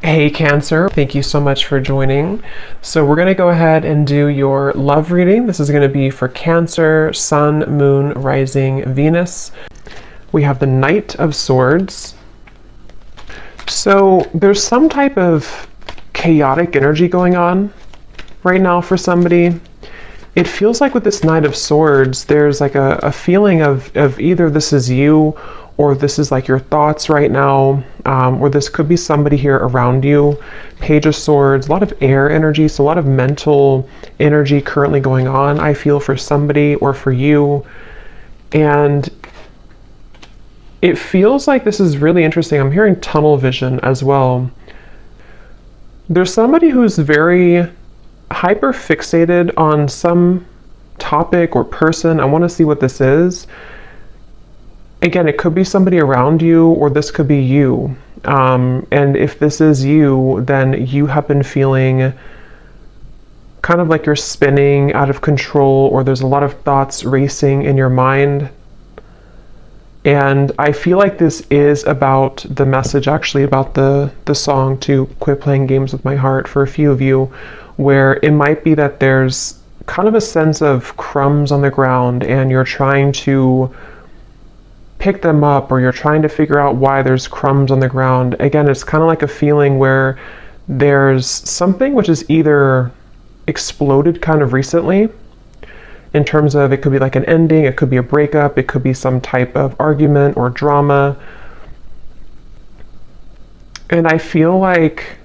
Hey Cancer, thank you so much for joining. So we're going to go ahead and do your love reading. This is going to be for Cancer, Sun, Moon, Rising, Venus. We have the Knight of Swords. So there's some type of chaotic energy going on right now for somebody. It feels like with this Knight of Swords, there's like a feeling of either this is you or this is like your thoughts right now, or this could be somebody here around you. Page of Swords, a lot of air energy, so a lot of mental energy currently going on, I feel, for somebody or for you. And it feels like this is really interesting. I'm hearing tunnel vision as well. There's somebody who's very hyper fixated on some topic or person. I want to see what this is. Again, it could be somebody around you, or this could be you. And if this is you, then you have been feeling kind of like you're spinning out of control, or there's a lot of thoughts racing in your mind. And I feel like this is about the message, actually, about the song to Quit Playing Games with My Heart for a few of you, where it might be that there's kind of a sense of crumbs on the ground and you're trying to pick them up, or you're trying to figure out why there's crumbs on the ground. Again, it's kind of like a feeling where there's something which is either exploded kind of recently, in terms of it could be like an ending, it could be a breakup, it could be some type of argument or drama. And I feel like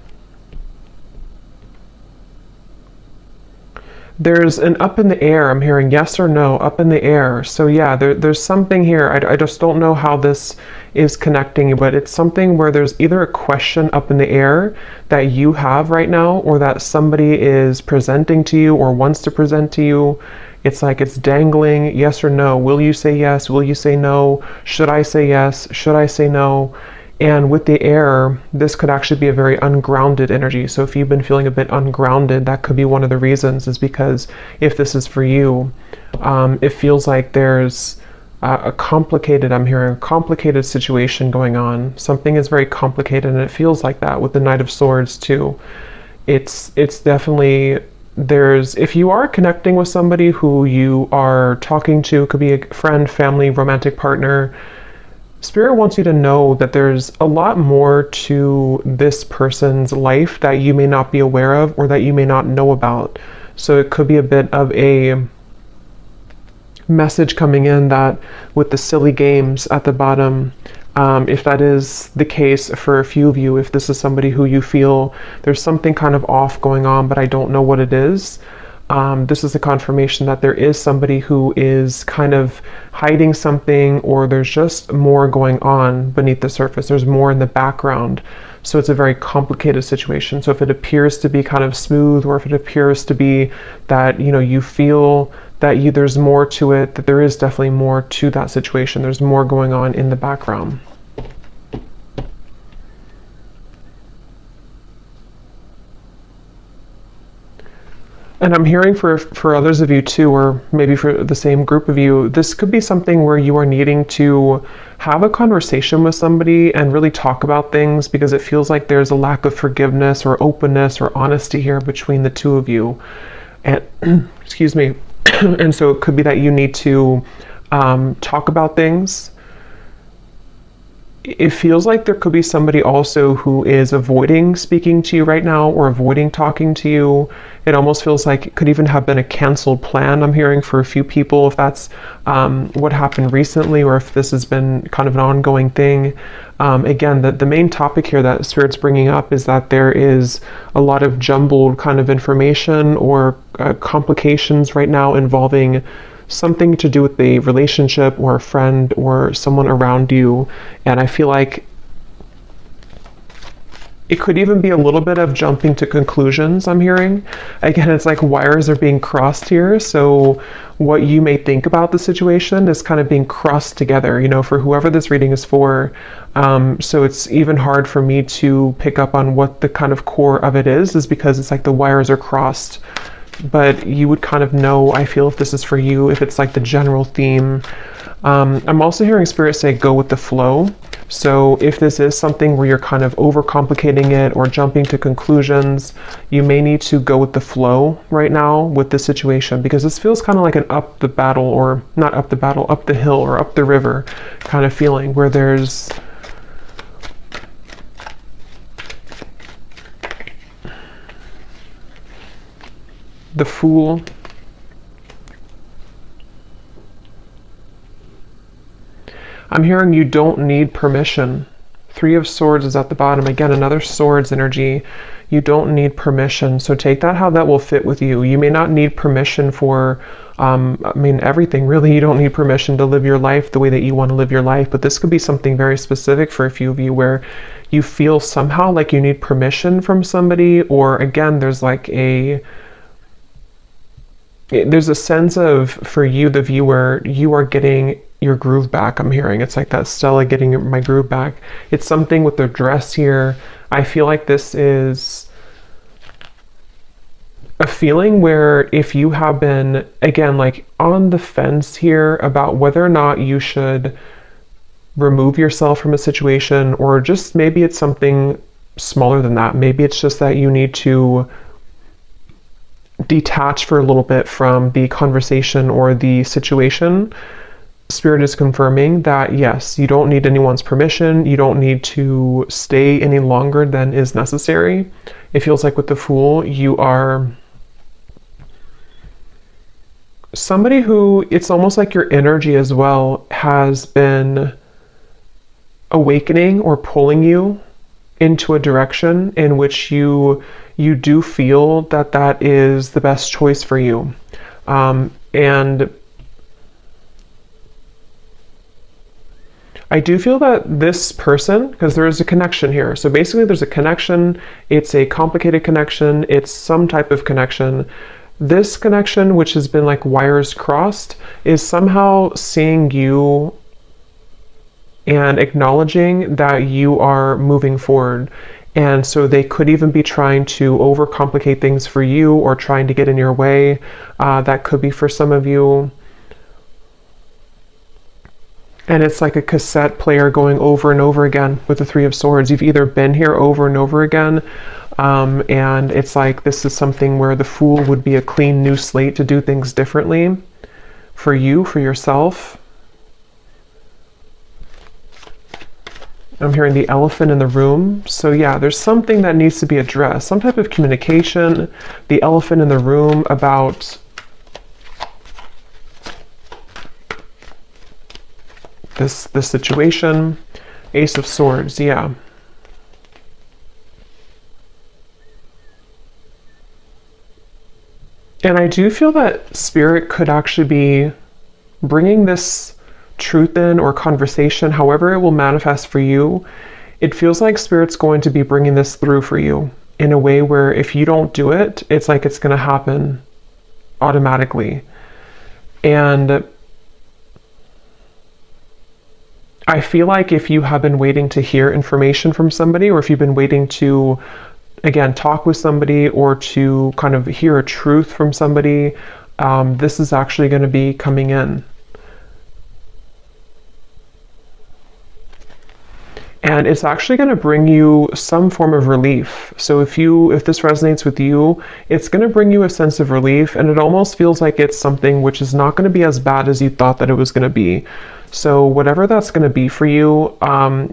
there's an up in the air. I'm hearing yes or no, up in the air. So yeah, there's something here. I just don't know how this is connecting, but it's something where there's either a question up in the air that you have right now, or that somebody is presenting to you or wants to present to you. It's like it's dangling, yes or no. Will you say yes? Will you say no? Should I say yes? Should I say no? And with the air, this could actually be a very ungrounded energy. So if you've been feeling a bit ungrounded, that could be one of the reasons, is because if this is for you, it feels like there's I'm hearing a complicated situation going on. Something is very complicated, and it feels like that with the Knight of Swords too. It's definitely, if you are connecting with somebody who you are talking to, could be a friend, family, romantic partner, Spirit wants you to know that there's a lot more to this person's life that you may not be aware of, or that you may not know about. So it could be a bit of a message coming in that with the silly games at the bottom, if that is the case for a few of you, if this is somebody who you feel there's something kind of off going on, but I don't know what it is, this is a confirmation that there is somebody who is kind of hiding something, or there's just more going on beneath the surface. There's more in the background. So it's a very complicated situation. So if it appears to be kind of smooth, or if it appears to be that, you feel that there's more to it, that there is definitely more to that situation. There's more going on in the background. And I'm hearing for others of you too, or maybe for the same group of you, this could be something where you are needing to have a conversation with somebody and really talk about things, because it feels like there's a lack of forgiveness or openness or honesty here between the two of you. And excuse me. And so it could be that you need to talk about things. It feels like there could be somebody also who is avoiding speaking to you right now, or avoiding talking to you. It almost feels like it could even have been a canceled plan, I'm hearing, for a few people, if that's what happened recently, or if this has been kind of an ongoing thing. Again, the main topic here that Spirit's bringing up is that there is a lot of jumbled kind of information, or complications right now involving something to do with the relationship, or a friend, or someone around you. And I feel like it could even be a little bit of jumping to conclusions, I'm hearing. Again, it's like wires are being crossed here. So what you may think about the situation is kind of being crossed together, for whoever this reading is for. So it's even hard for me to pick up on what the kind of core of it is because it's like the wires are crossed. But you would kind of know, I feel, if this is for you, if it's like the general theme. I'm also hearing Spirit say go with the flow. So if this is something where you're kind of overcomplicating it or jumping to conclusions, you may need to go with the flow right now with this situation, because this feels kind of like an up the battle, or not up the battle, up the hill or up the river kind of feeling, where there's the Fool. I'm hearing you don't need permission. Three of Swords is at the bottom. Again, another Swords energy. You don't need permission. So take that how that will fit with you. You may not need permission for, everything really. You don't need permission to live your life the way that you want to live your life. But this could be something very specific for a few of you, where you feel somehow like you need permission from somebody, or again, there's a sense of, for you, the viewer, you are getting your groove back. I'm hearing it's like that Stella getting my groove back. It's something with the dress here. I feel like this is a feeling where if you have been, again, like on the fence here about whether or not you should remove yourself from a situation, or just maybe it's something smaller than that. Maybe it's just that you need to detach for a little bit from the conversation or the situation. Spirit is confirming that yes, you don't need anyone's permission. You don't need to stay any longer than is necessary. It feels like with the Fool, you are somebody who, it's almost like your energy as well has been awakening or pulling you into a direction in which you do feel that that is the best choice for you. And I do feel that this person, because there is a connection here. So basically there's a connection. It's a complicated connection. It's some type of connection. This connection, which has been like wires crossed, is somehow seeing you and acknowledging that you are moving forward. And so they could even be trying to overcomplicate things for you, or trying to get in your way. That could be for some of you. And it's like a cassette player going over and over again with the Three of Swords. You've either been here over and over again, and it's like this is something where the Fool would be a clean new slate to do things differently for you, for yourself. I'm hearing the elephant in the room. So yeah, there's something that needs to be addressed, some type of communication. The elephant in the room about this situation. Ace of Swords, yeah. And I do feel that Spirit could actually be bringing this truth in, or conversation, however it will manifest for you. It feels like Spirit's going to be bringing this through for you in a way where if you don't do it, it's like it's going to happen automatically. And I feel like if you have been waiting to hear information from somebody, or if you've been waiting to, again, talk with somebody, or to kind of hear a truth from somebody, this is actually going to be coming in. And it's actually going to bring you some form of relief. So if this resonates with you, it's going to bring you a sense of relief, and it almost feels like it's something which is not going to be as bad as you thought that it was going to be. So whatever that's going to be for you,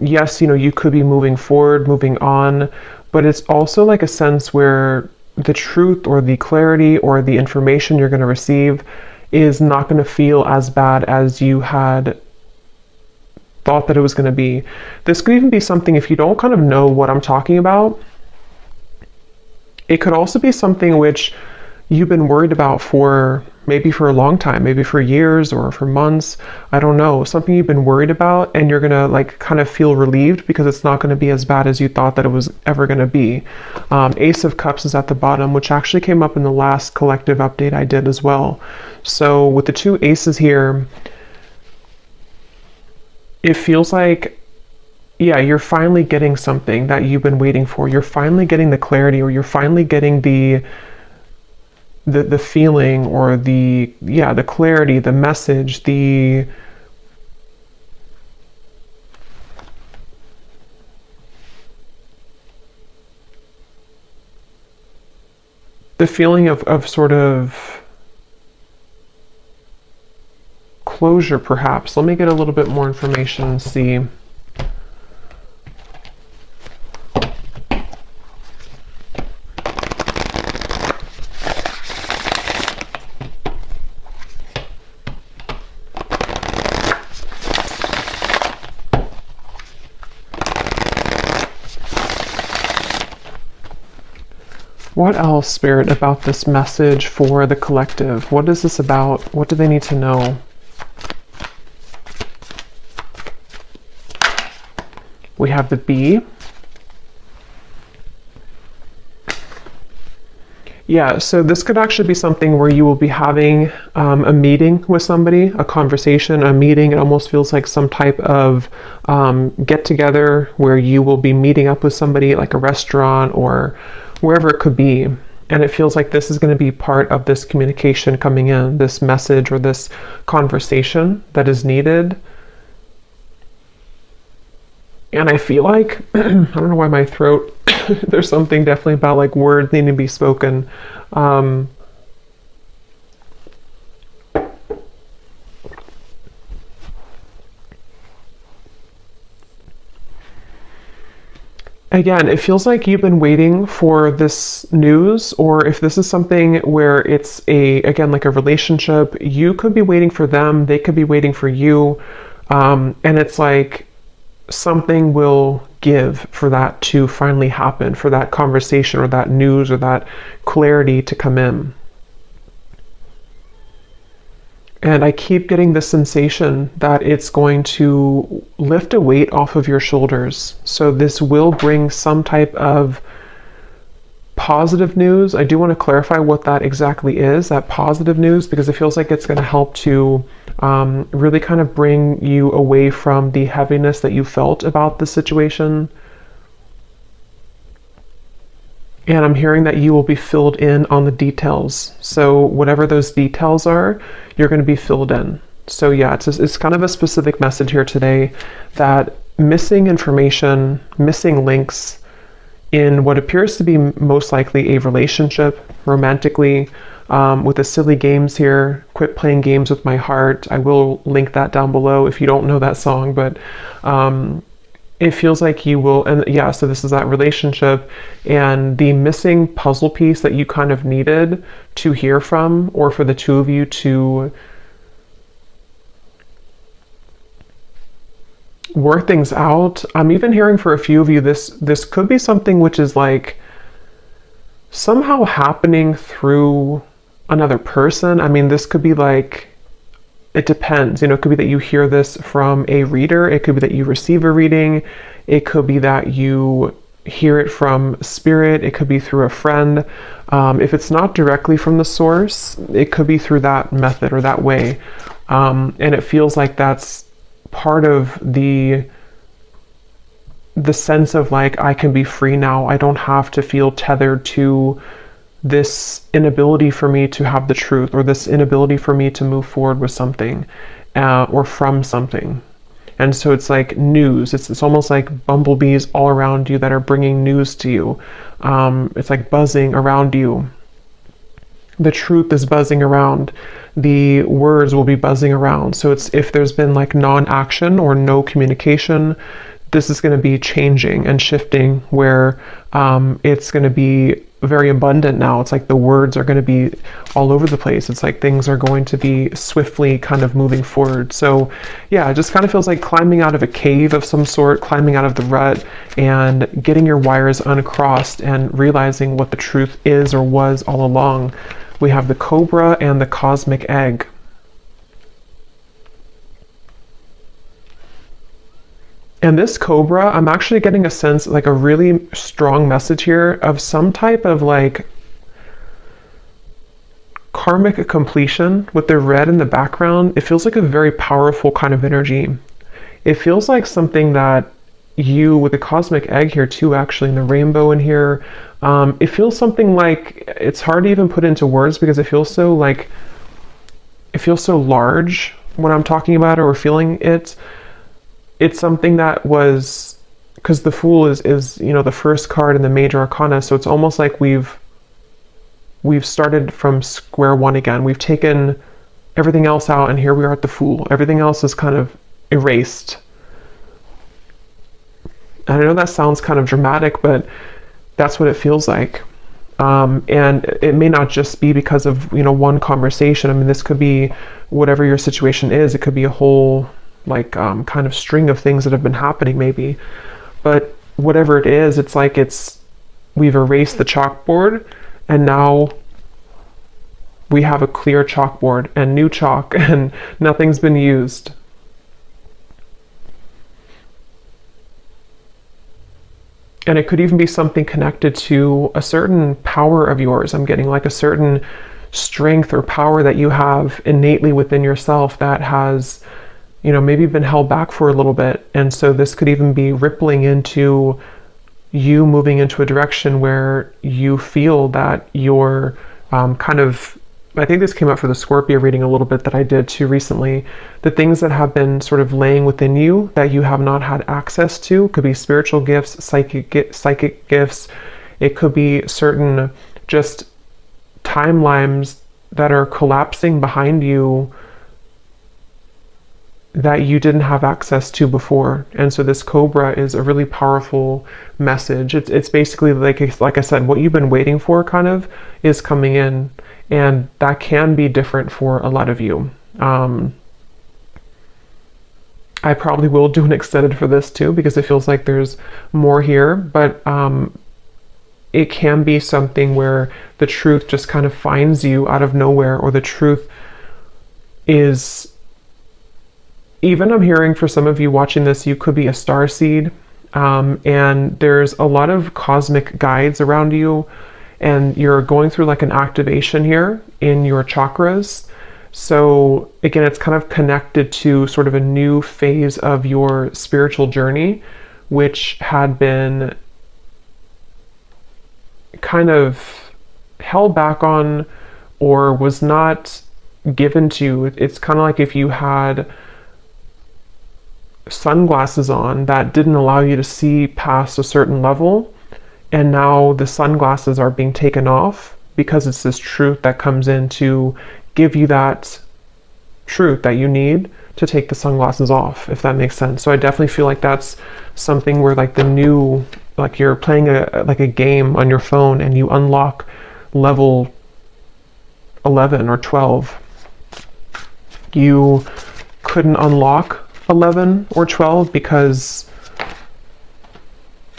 yes, you could be moving forward, moving on, but it's also like a sense where the truth, or the clarity, or the information you're going to receive is not going to feel as bad as you had thought that it was going to be. This could even be something, if you don't kind of know what I'm talking about, it could also be something which you've been worried about for maybe for a long time, maybe for years or for months. I don't know, something you've been worried about, and you're gonna like kind of feel relieved because it's not going to be as bad as you thought that it was ever going to be. Ace of Cups is at the bottom, which actually came up in the last collective update I did as well. So with the two aces here, it feels like, yeah, you're finally getting something that you've been waiting for. You're finally getting the clarity, or you're finally getting the feeling, or the clarity, the message, the the feeling of sort of closure, perhaps. Let me get a little bit more information and see. What else, Spirit, about this message for the collective? What is this about? What do they need to know? We have the bee. Yeah, so this could actually be something where you will be having a meeting with somebody, a conversation, a meeting. It almost feels like some type of get together where you will be meeting up with somebody, like a restaurant or wherever it could be. And it feels like this is going to be part of this communication coming in, this message or this conversation that is needed. And I feel like, I don't know why my throat, there's something definitely about like words needing to be spoken. Again, it feels like you've been waiting for this news, or if this is something where it's again, like a relationship, you could be waiting for them, they could be waiting for you. And it's like something will give for that to finally happen, for that conversation or that news or that clarity to come in. And I keep getting the sensation that it's going to lift a weight off of your shoulders. So this will bring some type of positive news. I do want to clarify what that exactly is, that positive news, because it feels like it's going to help to really kind of bring you away from the heaviness that you felt about the situation. And I'm hearing that you will be filled in on the details. So whatever those details are, you're going to be filled in. So yeah, it's kind of a specific message here today that missing information, missing links in what appears to be most likely a relationship, romantically, with the silly games here. Quit playing games with my heart. I will link that down below if you don't know that song, but it feels like you will, and yeah, so this is that relationship and the missing puzzle piece that you kind of needed to hear from, or for the two of you to work things out. I'm even hearing for a few of you, this could be something which is like somehow happening through another person. I mean, this could be like, it depends, it could be that you hear this from a reader. It could be that you receive a reading. It could be that you hear it from spirit. It could be through a friend. If it's not directly from the source, it could be through that method or that way. And it feels like that's part of the sense of like, I can be free now. I don't have to feel tethered to this inability for me to have the truth, or this inability for me to move forward with something, or from something. And so it's like news. It's almost like bumblebees all around you that are bringing news to you. It's like buzzing around you. The truth is buzzing around. The words will be buzzing around. So it's, if there's been like non-action or no communication, this is going to be changing and shifting, where it's going to be very abundant now. It's like the words are going to be all over the place. It's like things are going to be swiftly kind of moving forward. So yeah, it just kind of feels like climbing out of a cave of some sort, climbing out of the rut and getting your wires uncrossed and realizing what the truth is or was all along. We have the cobra and the cosmic egg. And this cobra, I'm actually getting a sense, like a really strong message here of some type of like karmic completion with the red in the background. It feels like a very powerful kind of energy. It feels like something that you, with the cosmic egg here too, actually, and the rainbow in here, it feels something like, it's hard to even put into words because it feels so like, it feels so large when I'm talking about it or feeling it. It's something that was, because the Fool is the first card in the major arcana, so it's almost like we've we've started from square one again. We've taken everything else out, and here we are at the Fool. Everything else is kind of erased. And I know that sounds kind of dramatic, but that's what it feels like. And it may not just be because of, one conversation. I mean, this could be whatever your situation is. It could be a whole, kind of string of things that have been happening maybe. But whatever it is, it's like we've erased the chalkboard, and now we have a clear chalkboard and new chalk, and nothing's been used. And it could even be something connected to a certain power of yours. I'm getting like a certain strength or power that you have innately within yourself that has, maybe been held back for a little bit. And so this could even be rippling into you moving into a direction where you feel that you're I think this came up for the Scorpio reading a little bit that I did too recently. The things that have been sort of laying within you that you have not had access to could be spiritual gifts, psychic gifts. It could be certain just timelines that are collapsing behind you that you didn't have access to before. And so this Cobra is a really powerful message. It's basically like I said, what you've been waiting for kind of is coming in. And that can be different for a lot of you. I probably will do an extended for this too, because it feels like there's more here, but it can be something where the truth just kind of finds you out of nowhere, or the truth is, even I'm hearing for some of you watching this, you could be a starseed, and there's a lot of cosmic guides around you, and you're going through like an activation here in your chakras. So again, it's kind of connected to sort of a new phase of your spiritual journey, which had been kind of held back on or was not given to you. It's kind of like if you had sunglasses on that didn't allow you to see past a certain level, and now the sunglasses are being taken off because it's this truth that comes in to give you that truth that you need to take the sunglasses off, if that makes sense. So I definitely feel like that's something where like the new, like you're playing a game on your phone and you unlock level 11 or 12. You couldn't unlock 11 or 12 because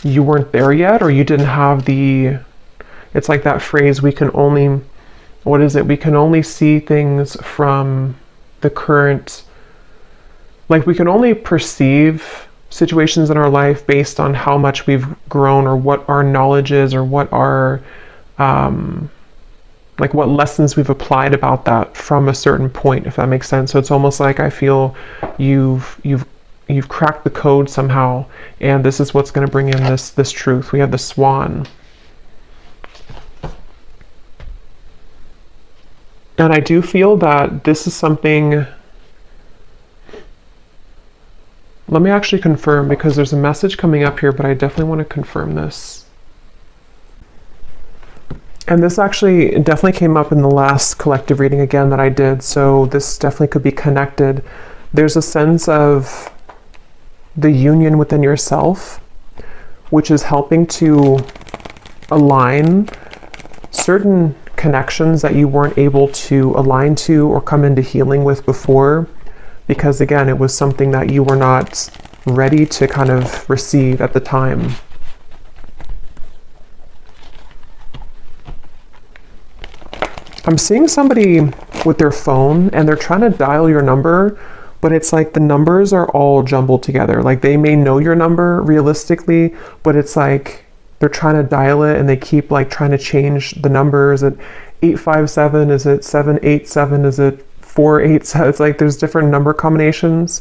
you weren't there yet, or you didn't have it's like that phrase, we can only see things from the current, like we can only perceive situations in our life based on how much we've grown, or what our knowledge is, or what our like what lessons we've applied about that from a certain point, if that makes sense. So it's almost like I feel you've cracked the code somehow, and this is what's going to bring in this truth. We have the Swan. And I do feel that this is something, let me actually confirm, because there's a message coming up here, but I definitely want to confirm this. And this actually definitely came up in the last collective reading again that I did, so this definitely could be connected. There's a sense of the union within yourself, which is helping to align certain connections that you weren't able to align to or come into healing with before, because again, it was something that you were not ready to kind of receive at the time. I'm seeing somebody with their phone and they're trying to dial your number, but it's like the numbers are all jumbled together. Like they may know your number realistically, but it's like they're trying to dial it and they keep like trying to change the numbers. Is it 857? Is it 787? Is it 487? It's like there's different number combinations.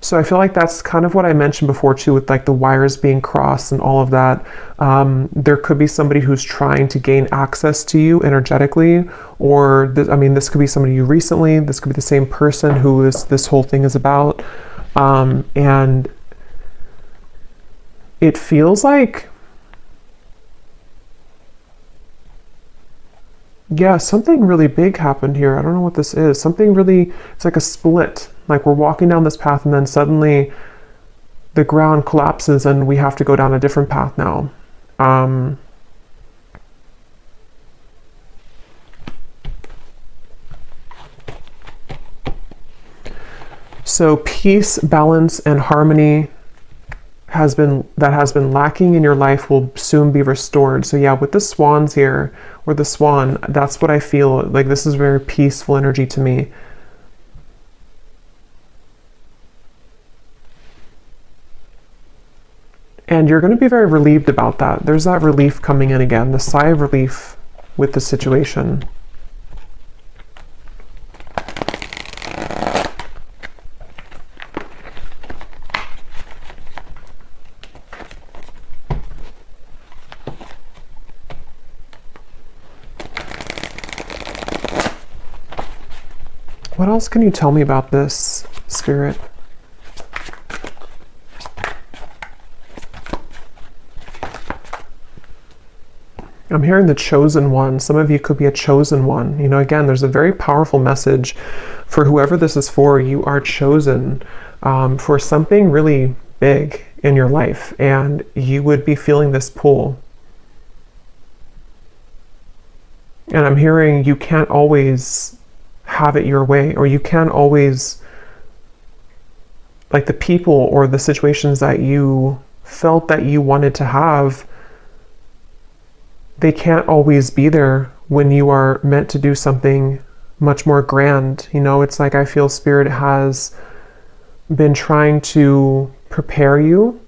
So I feel like that's kind of what I mentioned before too, with like the wires being crossed and all of that. There could be somebody who's trying to gain access to you energetically, or this could be somebody you recently, this could be the same person who this whole thing is about. And it feels like Yeah, something really big happened here. I don't know what this is. Something really, it's like a split. Like we're walking down this path and then suddenly the ground collapses and we have to go down a different path now. So peace, balance, and harmony has been lacking in your life will soon be restored. So yeah, with the swans here, or the swan, that's what I feel. Like this is very peaceful energy to me. And you're going to be very relieved about that. There's that relief coming in again, the sigh of relief with the situation. What else can you tell me about this, Spirit? I'm hearing the chosen one. Some of you could be a chosen one. You know, again, there's a very powerful message for whoever this is for. You are chosen for something really big in your life, and you would be feeling this pull. And I'm hearing you can't always have it your way, or you can't always, like the people or the situations that you felt that you wanted to have, they can't always be there when you are meant to do something much more grand. You know, it's like I feel Spirit has been trying to prepare you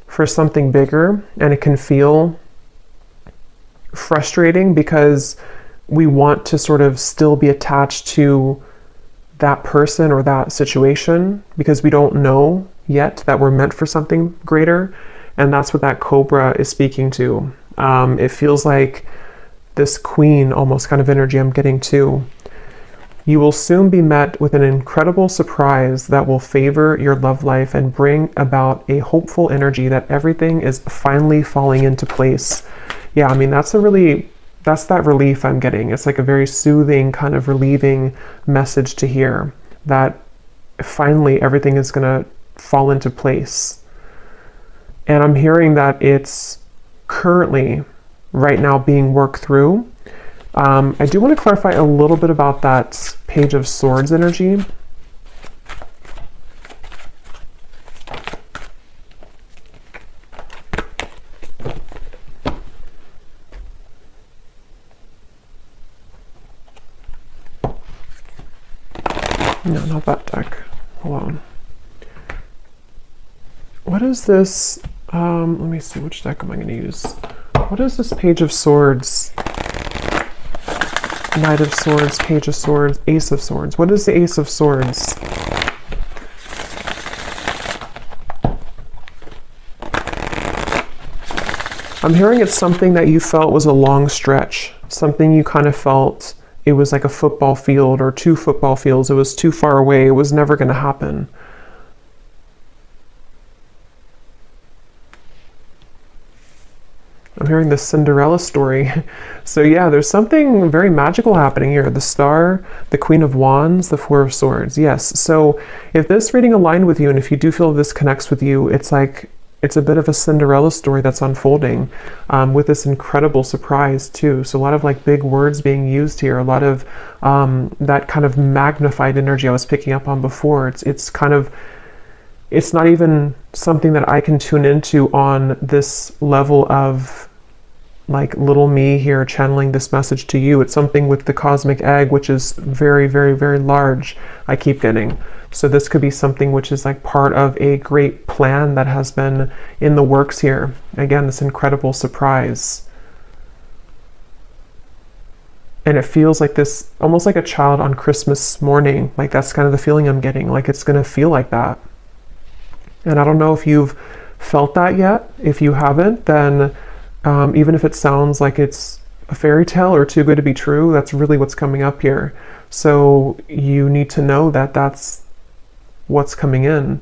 for something bigger, and it can feel frustrating because we want to sort of still be attached to that person or that situation because we don't know yet that we're meant for something greater. And that's what that cobra is speaking to. It feels like this queen almost kind of energy I'm getting too. You will soon be met with an incredible surprise that will favor your love life and bring about a hopeful energy that everything is finally falling into place. Yeah, I mean, that's that relief I'm getting. It's like a very soothing, kind of relieving message to hear that finally everything is going to fall into place. And I'm hearing that it's currently, right now, being worked through. I do want to clarify a little bit about that Page of Swords energy. No, not that deck. Hold on. What is this? Let me see, which deck am I going to use? What is this Page of Swords? Knight of Swords, Page of Swords, Ace of Swords. What is the Ace of Swords? I'm hearing it's something that you felt was a long stretch. Something you kind of felt it was like a football field or 2 football fields. It was too far away. It was never going to happen. I'm hearing the Cinderella story. So yeah, there's something very magical happening here. The Star, the Queen of Wands, the Four of Swords. Yes. So if this reading aligned with you, and if you do feel this connects with you, it's like it's a bit of a Cinderella story that's unfolding with this incredible surprise too. So a lot of like big words being used here, a lot of that kind of magnified energy I was picking up on before. It's kind of, it's not even something that I can tune into on this level of like little me here channeling this message to you. It's something with the cosmic egg, which is very, very, very large, I keep getting. So this could be something which is like part of a great plan that has been in the works here. Again, this incredible surprise. And it feels like this, almost like a child on Christmas morning. Like that's kind of the feeling I'm getting. Like it's going to feel like that. And I don't know if you've felt that yet. If you haven't, then even if it sounds like it's a fairy tale or too good to be true, that's really what's coming up here. So you need to know that that's what's coming in.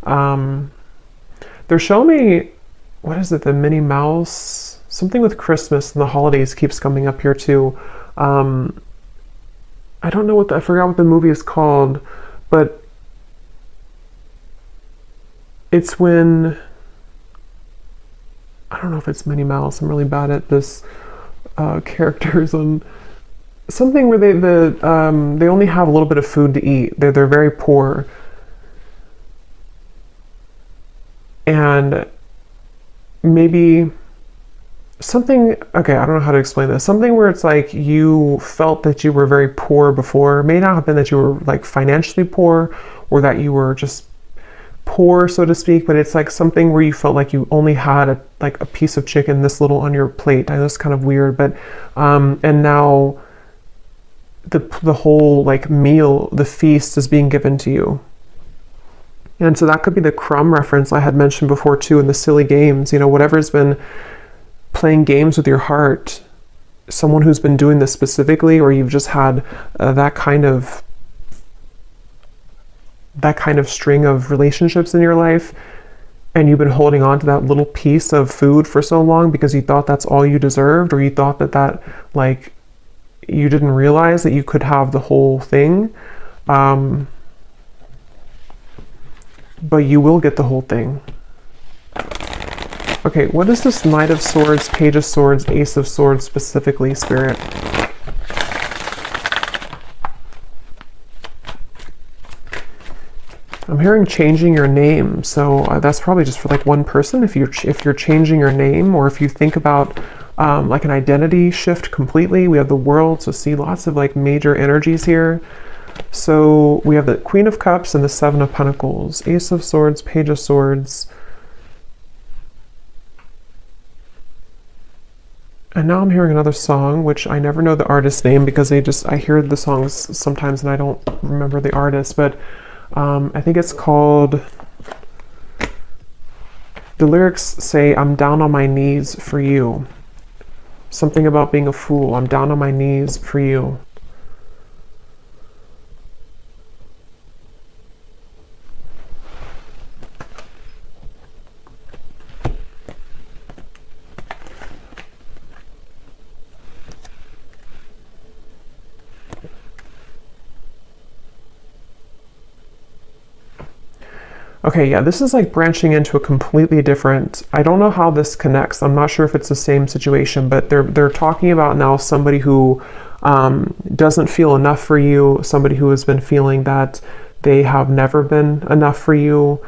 They're showing me, what is it, the Minnie Mouse? Something with Christmas and the holidays keeps coming up here too. I don't know I forgot what the movie is called, but it's when, I don't know if it's Minnie Mouse. I'm really bad at this characters on something where they only have a little bit of food to eat. They're very poor, and maybe something, okay, I don't know how to explain this. Something where it's like you felt that you were very poor before. It may not have been that you were like financially poor or that you were just poor, so to speak, but it's like something where you felt like you only had a piece of chicken this little on your plate. I know it's kind of weird, but and now the whole like meal, the feast is being given to you. And so that could be the crumb reference I had mentioned before too, in the silly games, you know, whatever's been playing games with your heart, someone who's been doing this specifically, or you've just had that kind of string of relationships in your life, and you've been holding on to that little piece of food for so long because you thought that's all you deserved, or you thought that like you didn't realize that you could have the whole thing, but you will get the whole thing. Okay, what is this Knight of Swords, Page of Swords, Ace of Swords specifically, Spirit? I'm hearing changing your name, so that's probably just for like one person. If you're changing your name, or if you think about like an identity shift completely. We have the World, so see lots of like major energies here. So we have the Queen of Cups and the Seven of Pentacles, Ace of Swords, Page of Swords. And now I'm hearing another song, which I never know the artist's name because I hear the songs sometimes and I don't remember the artist, but I think it's called, the lyrics say, I'm down on my knees for you. Something about being a fool. I'm down on my knees for you. Okay, yeah, this is like branching into a completely different, I don't know how this connects. I'm not sure if it's the same situation, but they're talking about now somebody who doesn't feel enough for you, somebody who has been feeling that they have never been enough for you,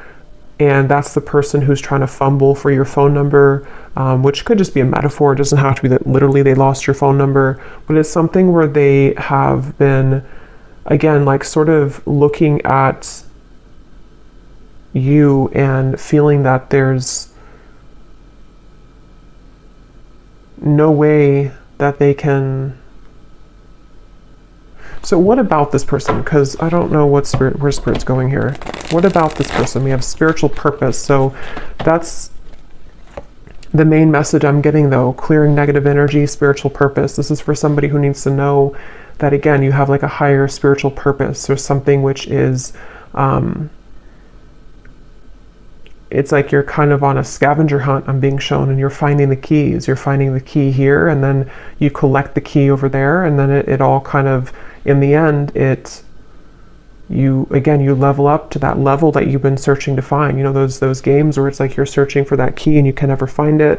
and that's the person who's trying to fumble for your phone number, which could just be a metaphor. It doesn't have to be that literally they lost your phone number, but it's something where they have been, again, like sort of looking at you and feeling that there's no way that they can. So what about this person? Because I don't know where Spirit's going here. What about this person? We have spiritual purpose. So that's the main message I'm getting though. Clearing negative energy, spiritual purpose. This is for somebody who needs to know that, again, you have like a higher spiritual purpose or something which is it's like you're kind of on a scavenger hunt, I'm being shown, and you're finding the keys. You're finding the key here, and then you collect the key over there, and then it all kind of, in the end, you level up to that level that you've been searching to find. You know, those games where it's like you're searching for that key and you can never find it.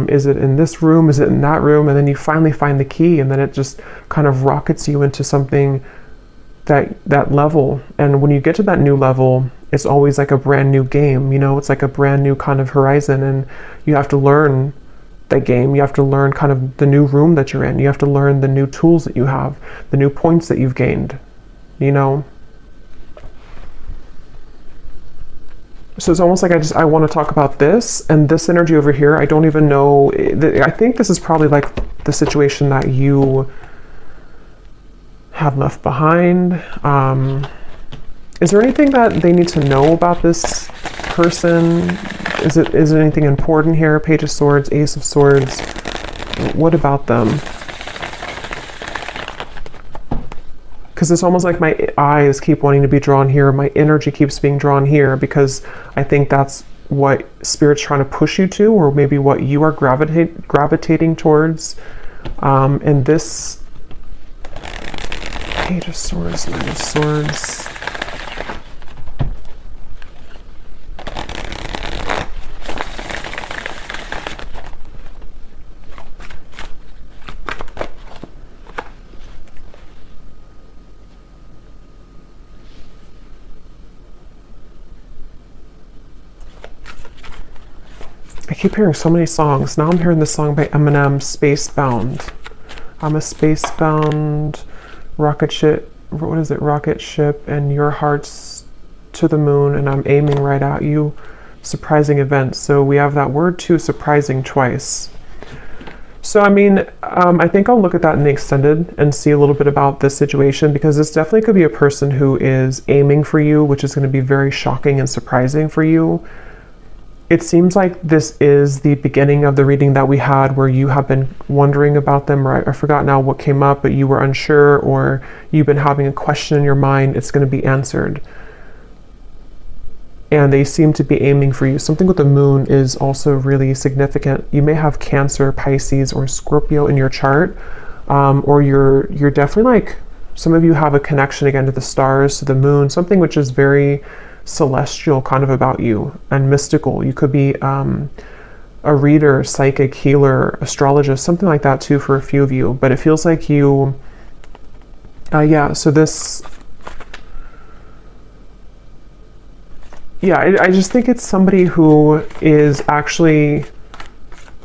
Is it in this room? Is it in that room? And then you finally find the key, and then it just kind of rockets you into something, that level. And when you get to that new level, it's always like a brand new game, you know, it's like a brand new kind of horizon, and you have to learn that game. You have to learn kind of the new room that you're in. You have to learn the new tools that you have, the new points that you've gained, you know. So it's almost like I want to talk about this, and this energy over here, I don't even know. I think this is probably like the situation that you have left behind. Is there anything that they need to know about this person? Is it anything important here? Page of Swords, Ace of Swords. What about them? Because it's almost like my eyes keep wanting to be drawn here. My energy keeps being drawn here because I think that's what Spirit's trying to push you to, or maybe what you are gravitating towards. And this Page of Swords, Knight of Swords. I keep hearing so many songs. Now I'm hearing the song by Eminem, Spacebound. I'm a spacebound rocket ship. What is it? Rocket ship, and your heart's to the moon, and I'm aiming right at you. Surprising event. So we have that word too, surprising, twice. So I mean, I think I'll look at that in the extended and see a little bit about this situation, because this definitely could be a person who is aiming for you, which is going to be very shocking and surprising for you. It seems like this is the beginning of the reading that we had where you have been wondering about them, or I forgot now what came up, but you were unsure, or you've been having a question in your mind. It's going to be answered. And they seem to be aiming for you. Something with the moon is also really significant. You may have Cancer, Pisces, or Scorpio in your chart, or you're definitely like, some of you have a connection again to the stars, to the moon, something which is very celestial kind of about you and mystical. You could be a reader, psychic, healer, astrologist, something like that too for a few of you. But it feels like you, so this, I just think it's somebody who is actually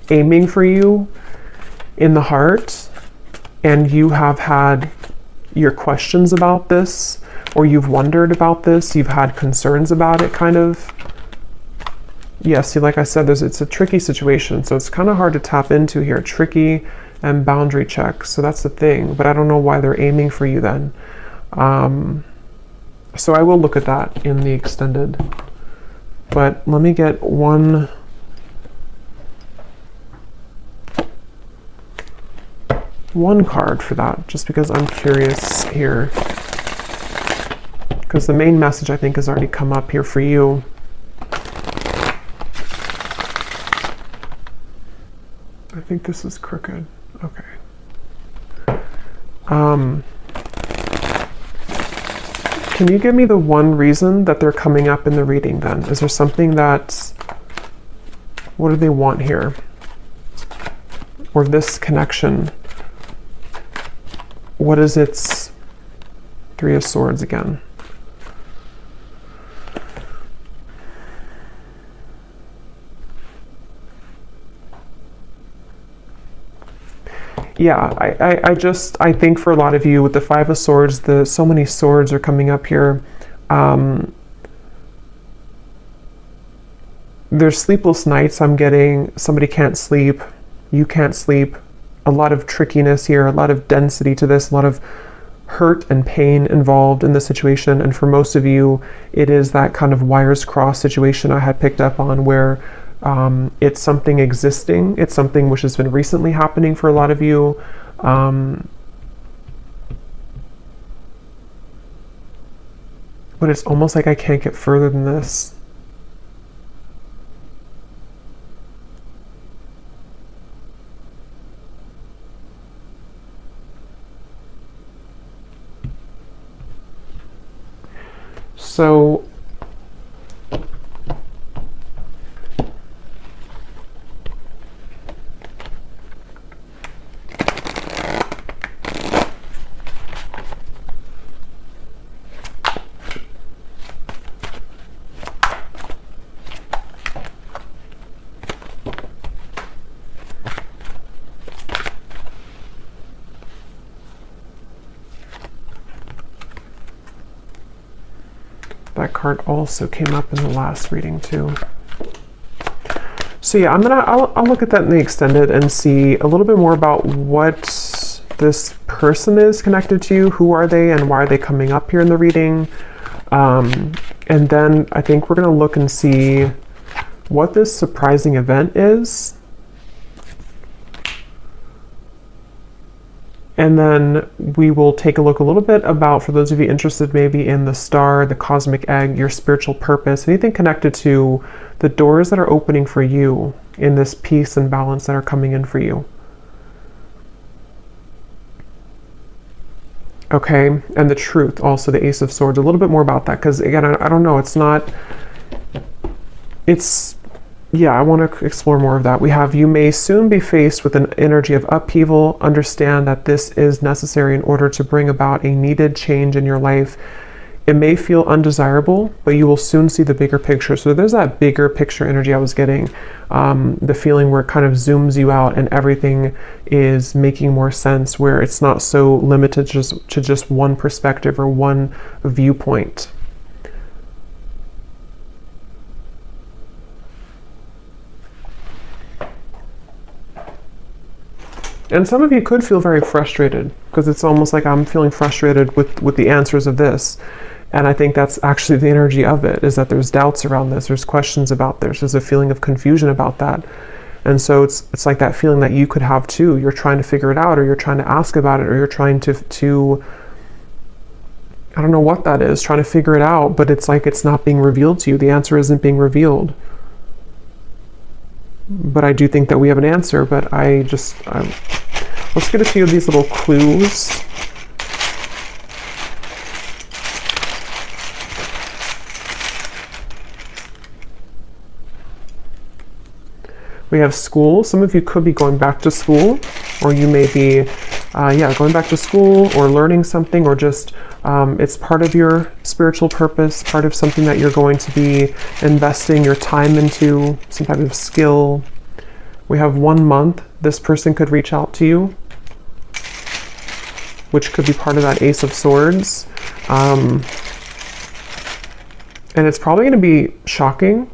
aiming for you in the heart, and you have had your questions about this, or you've wondered about this, you've had concerns about it, kind of. Yeah, see, like I said, it's a tricky situation, so it's kind of hard to tap into here. Tricky and boundary check, so that's the thing, but I don't know why they're aiming for you then. So I will look at that in the extended. But let me get one card for that, just because I'm curious here. Because the main message, I think, has already come up here for you. I think this is crooked. Okay. Can you give me the one reason that they're coming up in the reading then? Is there something that, what do they want here? Or this connection? What is its Three of Swords again? Yeah, I think for a lot of you with the Five of Swords, so many swords are coming up here. There's sleepless nights. I'm getting somebody can't sleep, you can't sleep. A lot of trickiness here, a lot of density to this, a lot of hurt and pain involved in the situation. And for most of you, it is that kind of wires crossed situation I had picked up on, where it's something existing, it's something which has been recently happening for a lot of you. But it's almost like I can't get further than this. So that card also came up in the last reading too. So yeah, I'll look at that in the extended and see a little bit more about what this person is connected to, who are they and why are they coming up here in the reading. And then I think we're gonna look and see what this surprising event is. And then we will take a look a little bit about, for those of you interested maybe in the star, the cosmic egg, your spiritual purpose, anything connected to the doors that are opening for you in this peace and balance that are coming in for you. Okay, and the truth, also the Ace of Swords. A little bit more about that, because again, I don't know, yeah, I want to explore more of that. We have, you may soon be faced with an energy of upheaval. Understand that this is necessary in order to bring about a needed change in your life. It may feel undesirable, but you will soon see the bigger picture. So there's that bigger picture energy I was getting, the feeling where it kind of zooms you out and everything is making more sense, where it's not so limited to just one perspective or one viewpoint. And some of you could feel very frustrated, because it's almost like I'm feeling frustrated with the answers of this. And I think that's actually the energy of it, is that there's doubts around this, there's questions about this, there's a feeling of confusion about that. And so it's like that feeling that you could have too. You're trying to figure it out, or you're trying to ask about it, or you're trying to I don't know what that is, trying to figure it out, but it's like it's not being revealed to you. The answer isn't being revealed. But I do think that we have an answer, but let's get a few of these little clues. We have school. Some of you could be going back to school, or you may be, going back to school or learning something, or just it's part of your spiritual purpose, part of something that you're going to be investing your time into, some type of skill. We have 1 month. This person could reach out to you, which could be part of that Ace of Swords. And it's probably going to be shocking.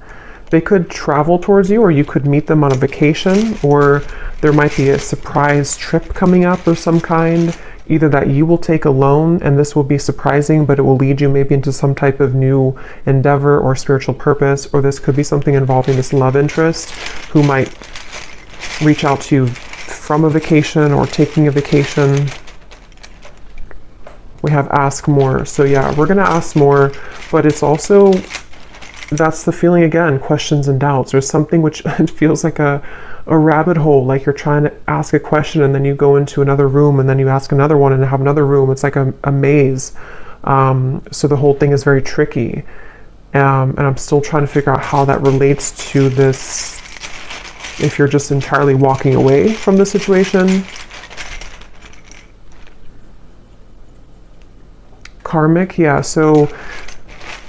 They could travel towards you, or you could meet them on a vacation, or there might be a surprise trip coming up of some kind, either that you will take alone, and this will be surprising, but it will lead you maybe into some type of new endeavor or spiritual purpose, or this could be something involving this love interest who might reach out to you from a vacation or taking a vacation. We have ask more. So yeah, we're going to ask more, but it's also, that's the feeling again, questions and doubts. There's something which it feels like a rabbit hole, like you're trying to ask a question and then you go into another room and then you ask another one and have another room. It's like a maze. So the whole thing is very tricky. And I'm still trying to figure out how that relates to this, if you're just entirely walking away from the situation. Karmic, yeah, so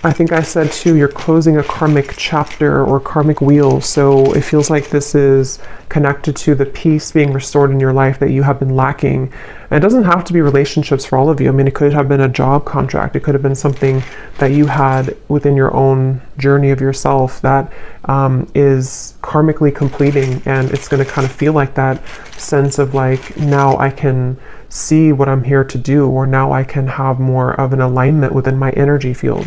I think I said too, you're closing a karmic chapter or karmic wheel. So it feels like this is connected to the peace being restored in your life that you have been lacking. And it doesn't have to be relationships for all of you. I mean, it could have been a job contract. It could have been something that you had within your own journey of yourself that is karmically completing. And it's going to kind of feel like that sense of like, now I can see what I'm here to do, or now I can have more of an alignment within my energy field.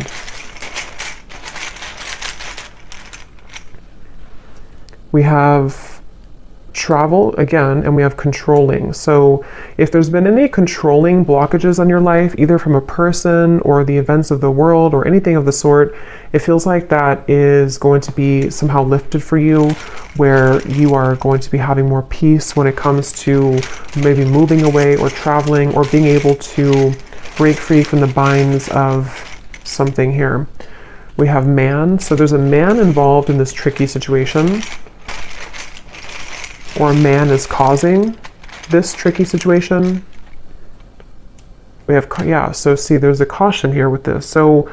We have travel again, and we have controlling. So if there's been any controlling blockages on your life, either from a person or the events of the world or anything of the sort, it feels like that is going to be somehow lifted for you, where you are going to be having more peace when it comes to maybe moving away or traveling or being able to break free from the binds of something here. We have man. So there's a man involved in this tricky situation, or a man is causing this tricky situation. We have, yeah, so see, there's a caution here with this. So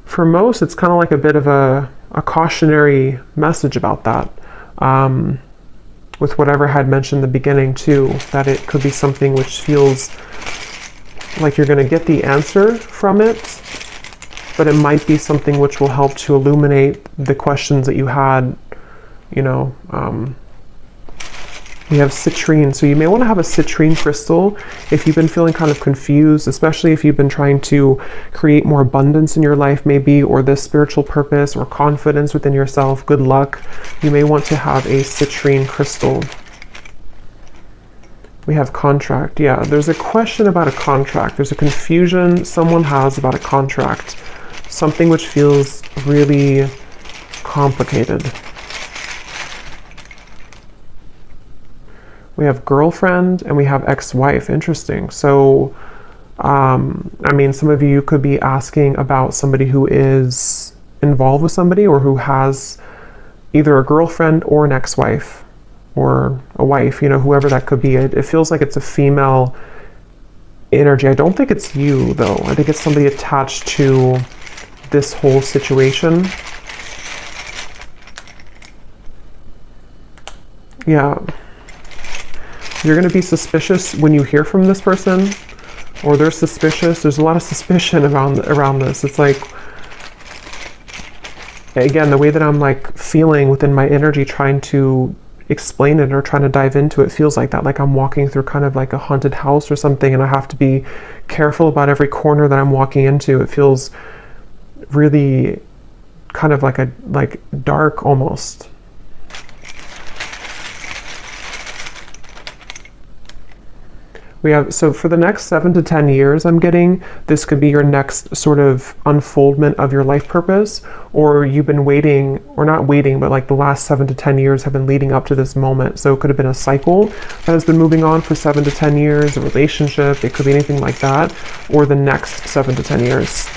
for most, it's kind of like a bit of a cautionary message about that. With whatever I had mentioned in the beginning too, that it could be something which feels like you're going to get the answer from it, but it might be something which will help to illuminate the questions that you had, you know. We have citrine, so you may want to have a citrine crystal if you've been feeling kind of confused, especially if you've been trying to create more abundance in your life maybe, or this spiritual purpose or confidence within yourself, good luck. You may want to have a citrine crystal. We have contract. Yeah, there's a question about a contract. There's a confusion someone has about a contract, something which feels really complicated. We have girlfriend and we have ex-wife. Interesting. So I mean, some of you could be asking about somebody who is involved with somebody or who has either a girlfriend or an ex-wife or a wife, you know, whoever that could be. It feels like it's a female energy. I don't think it's you, though. I think it's somebody attached to this whole situation. Yeah. You're going to be suspicious when you hear from this person, or they're suspicious. There's a lot of suspicion around this. It's like, again, the way that I'm like feeling within my energy, trying to explain it or trying to dive into it, feels like that. Like I'm walking through kind of like a haunted house or something, and I have to be careful about every corner that I'm walking into. It feels really kind of like dark almost. We have, so for the next 7 to 10 years, I'm getting, this could be your next sort of unfoldment of your life purpose, or you've been waiting, or not waiting, but like the last 7 to 10 years have been leading up to this moment. So it could have been a cycle that has been moving on for 7 to 10 years, a relationship, it could be anything like that, or the next 7 to 10 years.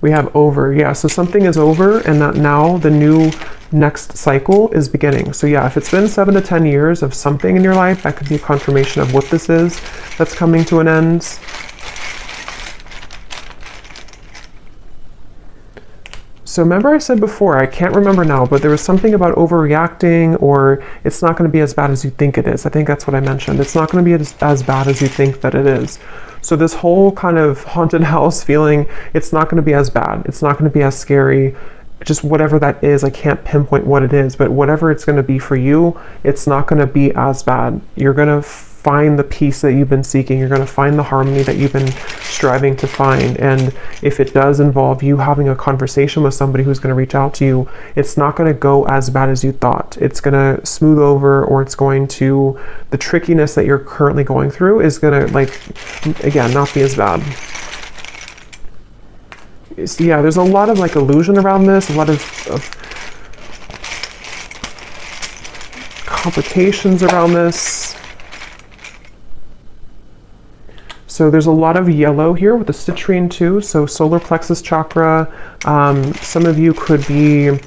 We have over, yeah, so something is over and that now the new next cycle is beginning. So yeah, if it's been 7 to 10 years of something in your life, that could be a confirmation of what this is that's coming to an end. So remember I said before, I can't remember now, but there was something about overreacting, or it's not going to be as bad as you think it is. I think that's what I mentioned. It's not going to be as bad as you think that it is. So this whole kind of haunted house feeling, it's not going to be as bad. It's not going to be as scary. Just whatever that is, I can't pinpoint what it is, but whatever it's going to be for you, it's not going to be as bad. You're going to find the peace that you've been seeking. You're going to find the harmony that you've been striving to find. And if it does involve you having a conversation with somebody who's going to reach out to you, it's not going to go as bad as you thought. It's going to smooth over, or it's going to, the trickiness that you're currently going through is going to, like, again, not be as bad. So yeah, there's a lot of like illusion around this, a lot of complications around this. So there's a lot of yellow here with the citrine too. So solar plexus chakra. Some of you could be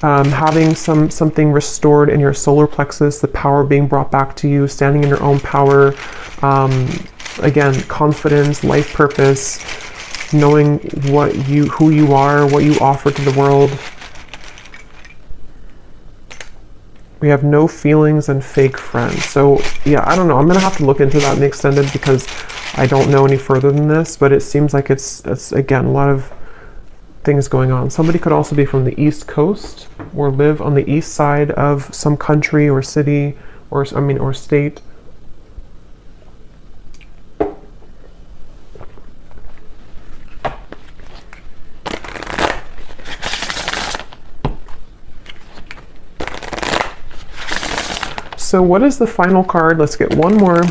having something restored in your solar plexus, the power being brought back to you, standing in your own power. Again, confidence, life purpose, knowing who you are, what you offer to the world. We have no feelings and fake friends. So yeah, I don't know. I'm gonna have to look into that in the extended because I don't know any further than this, but it seems like it's again, a lot of things going on. Somebody could also be from the East Coast or live on the east side of some country or city or state. So what is the final card? Let's get one more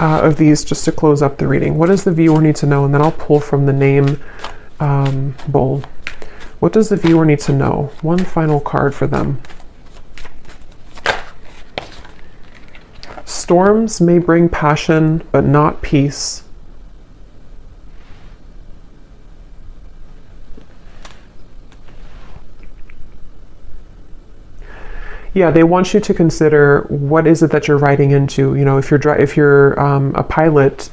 of these just to close up the reading. What does the viewer need to know? And then I'll pull from the name bowl. What does the viewer need to know? One final card for them. Storms may bring passion, but not peace. Yeah, they want you to consider what is it that you're riding into. You know, if you're a pilot,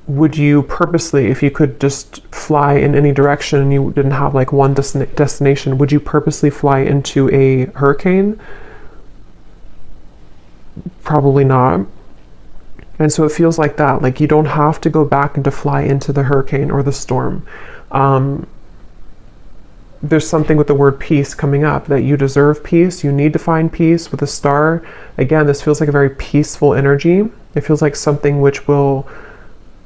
would you purposely, if you could just fly in any direction and you didn't have like one destination, would you purposely fly into a hurricane? Probably not. And so it feels like that. Like you don't have to go back and to fly into the hurricane or the storm. There's something with the word peace coming up, that you deserve peace. You need to find peace with a star. Again, this feels like a very peaceful energy. It feels like something which will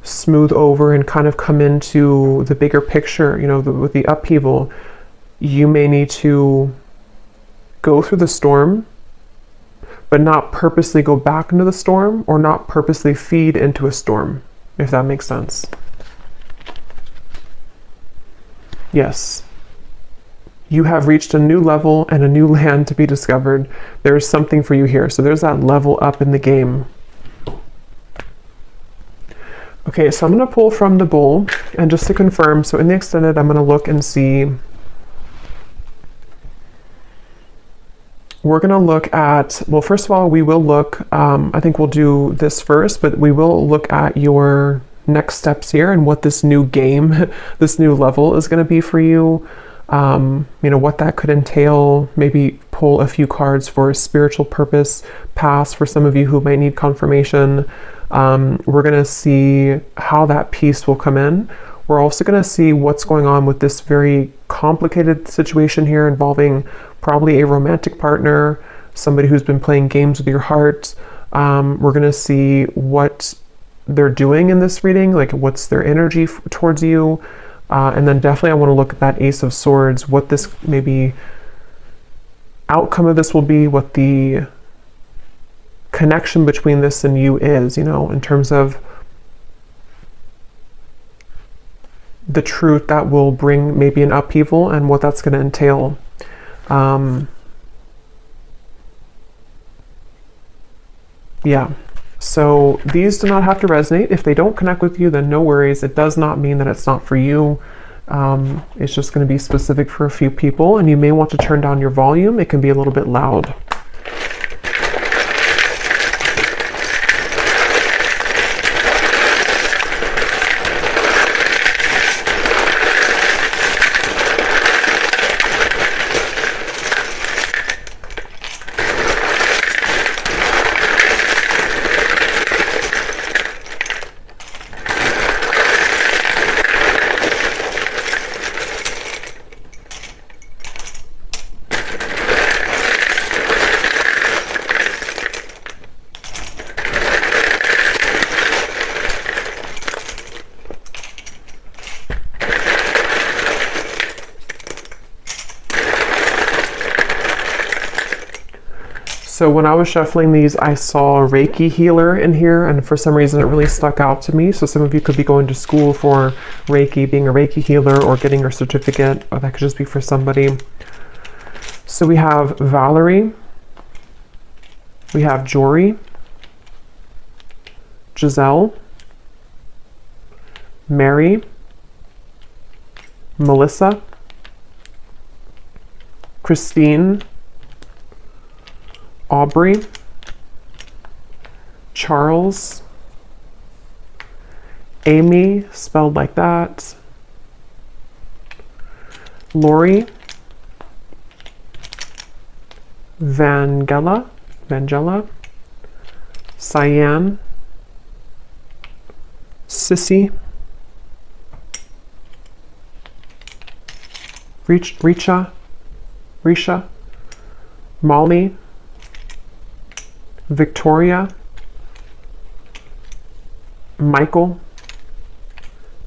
smooth over and kind of come into the bigger picture, you know, with the upheaval. You may need to go through the storm, but not purposely go back into the storm or not purposely feed into a storm, if that makes sense. Yes. You have reached a new level and a new land to be discovered. There's something for you here. So there's that level up in the game. Okay, so I'm going to pull from the bowl, and just to confirm, so in the extended, I'm going to look and see. We're going to look at, well, first of all, we will look, I think we'll do this first, but we will look at your next steps here and what this new game, this new level is going to be for you. You know, what that could entail. Maybe pull a few cards for spiritual purpose pass for some of you who might need confirmation. We're going to see how that piece will come in. We're also going to see what's going on with this very complicated situation here involving probably a romantic partner, somebody who's been playing games with your heart. We're going to see what they're doing in this reading, like what's their energy towards you. And then definitely I want to look at that Ace of Swords, what this maybe outcome of this will be, what the connection between this and you is, you know, in terms of the truth that will bring maybe an upheaval and what that's going to entail. Yeah. So these do not have to resonate. If they don't connect with you, then no worries. It does not mean that it's not for you. It's just going to be specific for a few people, and you may want to turn down your volume. It can be a little bit loud. So when I was shuffling these, I saw a Reiki healer in here, and for some reason it really stuck out to me. So some of you could be going to school for Reiki, being a Reiki healer, or getting your certificate, or that could just be for somebody. So we have Valerie, we have Jory, Giselle, Mary, Melissa, Christine, Aubrey, Charles, Amy, spelled like that, Lori, Vangela, Cyan, Sissy, Risha, Molly, Victoria, Michael,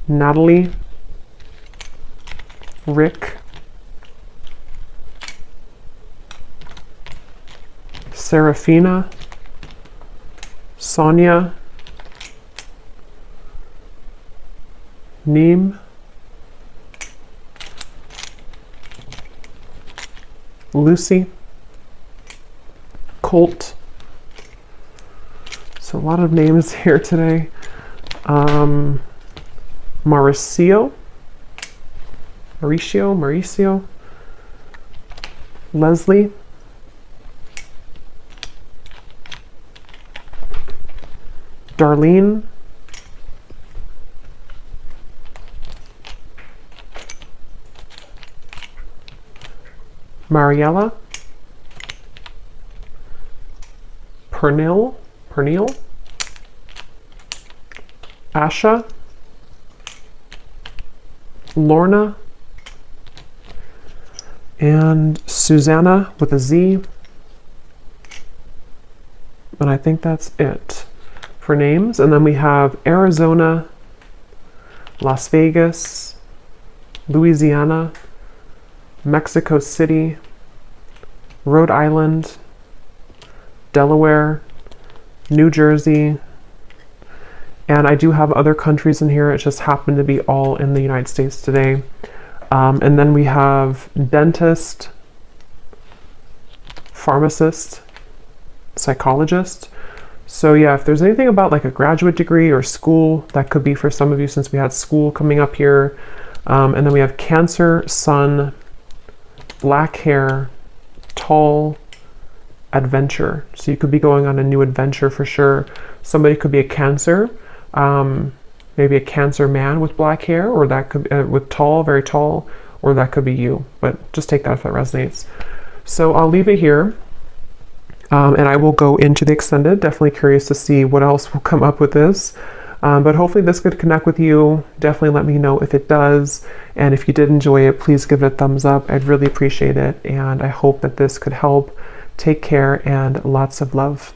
Natalie, Rick, Serafina, Sonia, Neem, Lucy, Colt. So a lot of names here today. Mauricio, Leslie, Darlene, Mariella, Pernil, Asha, Lorna, and Susanna with a Z. And I think that's it for names. And then we have Arizona, Las Vegas, Louisiana, Mexico City, Rhode Island, Delaware, New Jersey, and I do have other countries in here. It just happened to be all in the United States today. And then we have dentist, pharmacist, psychologist. So yeah, if there's anything about like a graduate degree or school, that could be for some of you since we had school coming up here. And then we have Cancer, Sun, black hair, tall, adventure. So you could be going on a new adventure for sure. Somebody could be a Cancer, maybe a Cancer man with black hair, or that could be with tall, very tall, or that could be you. But just take that if that resonates. So I'll leave it here. And I will go into the extended. Definitely curious to see what else will come up with this. But hopefully this could connect with you. Definitely let me know if it does. And if you did enjoy it, please give it a thumbs up. I'd really appreciate it. And I hope that this could help. Take care and lots of love.